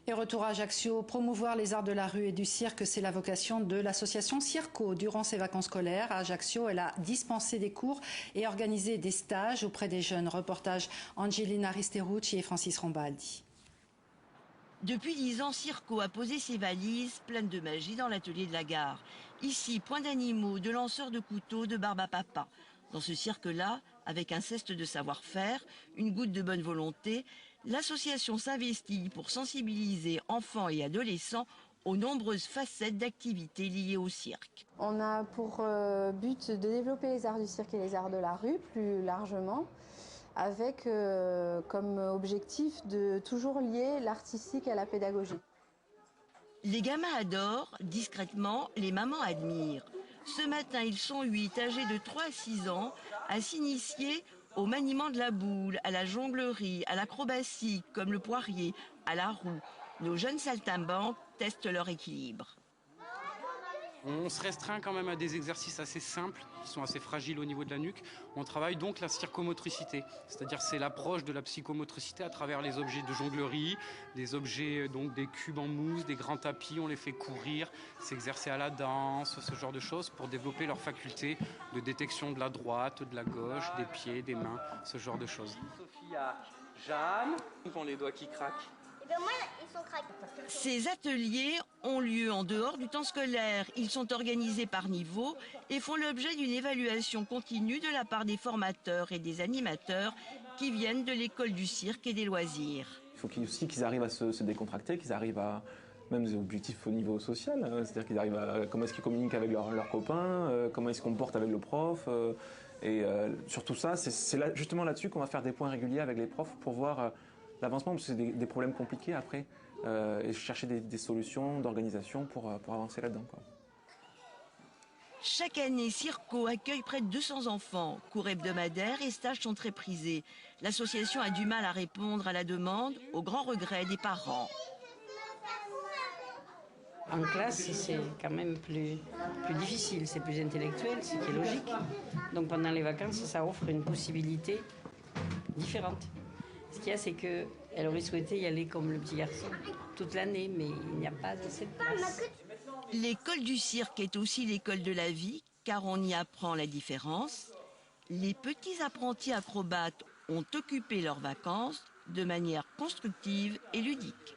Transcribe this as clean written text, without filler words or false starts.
Et retour à Ajaccio, promouvoir les arts de la rue et du cirque, c'est la vocation de l'association Circo. Durant ses vacances scolaires, à Ajaccio, elle a dispensé des cours et organisé des stages auprès des jeunes. Reportage Angelina Risterucci et Francis Rombaldi. Depuis 10 ans, Circo a posé ses valises pleines de magie dans l'atelier de la gare. Ici, point d'animaux, de lanceurs de couteaux, de barbe à papa. Dans ce cirque-là, avec un zeste de savoir-faire, une goutte de bonne volonté, l'association s'investit pour sensibiliser enfants et adolescents aux nombreuses facettes d'activités liées au cirque. On a pour but de développer les arts du cirque et les arts de la rue plus largement, avec comme objectif de toujours lier l'artistique à la pédagogie. Les gamins adorent, discrètement, les mamans admirent. Ce matin, ils sont 8, âgés de 3 à 6 ans, à s'initier au maniement de la boule, à la jonglerie, à l'acrobatie, comme le poirier, à la roue. Nos jeunes saltimbanques testent leur équilibre. On se restreint quand même à des exercices assez simples, qui sont assez fragiles au niveau de la nuque. On travaille donc la circomotricité, c'est-à-dire c'est l'approche de la psychomotricité à travers les objets de jonglerie, des objets, donc des cubes en mousse, des grands tapis, on les fait courir, s'exercer à la danse, ce genre de choses pour développer leurs facultés de détection de la droite, de la gauche, des pieds, des mains, ce genre de choses. Sophia, Jeanne, ont les doigts qui craquent. Moi, ils sont craqués. Ces ateliers ont lieu en dehors du temps scolaire. Ils sont organisés par niveau et font l'objet d'une évaluation continue de la part des formateurs et des animateurs qui viennent de l'école du cirque et des loisirs. Il faut aussi qu'ils arrivent à se décontracter, qu'ils arrivent à même des objectifs au niveau social, c'est-à-dire qu'ils arrivent à comment est-ce qu'ils communiquent avec leurs copains, comment ils se comportent avec le prof. Et sur tout ça, c'est justement là-dessus qu'on va faire des points réguliers avec les profs pour voir l'avancement, parce que c'est des problèmes compliqués après, et chercher des solutions d'organisation pour avancer là-dedans. Chaque année, Circo accueille près de 200 enfants. Cours hebdomadaires et stages sont très prisés. L'association a du mal à répondre à la demande, au grand regret des parents. En classe, c'est quand même plus difficile, c'est plus intellectuel, ce qui est logique. Donc pendant les vacances, ça offre une possibilité différente. Ce qu'il y a, c'est qu'elle aurait souhaité y aller comme le petit garçon toute l'année, mais il n'y a pas assez de place. L'école du cirque est aussi l'école de la vie, car on y apprend la différence. Les petits apprentis acrobates ont occupé leurs vacances de manière constructive et ludique.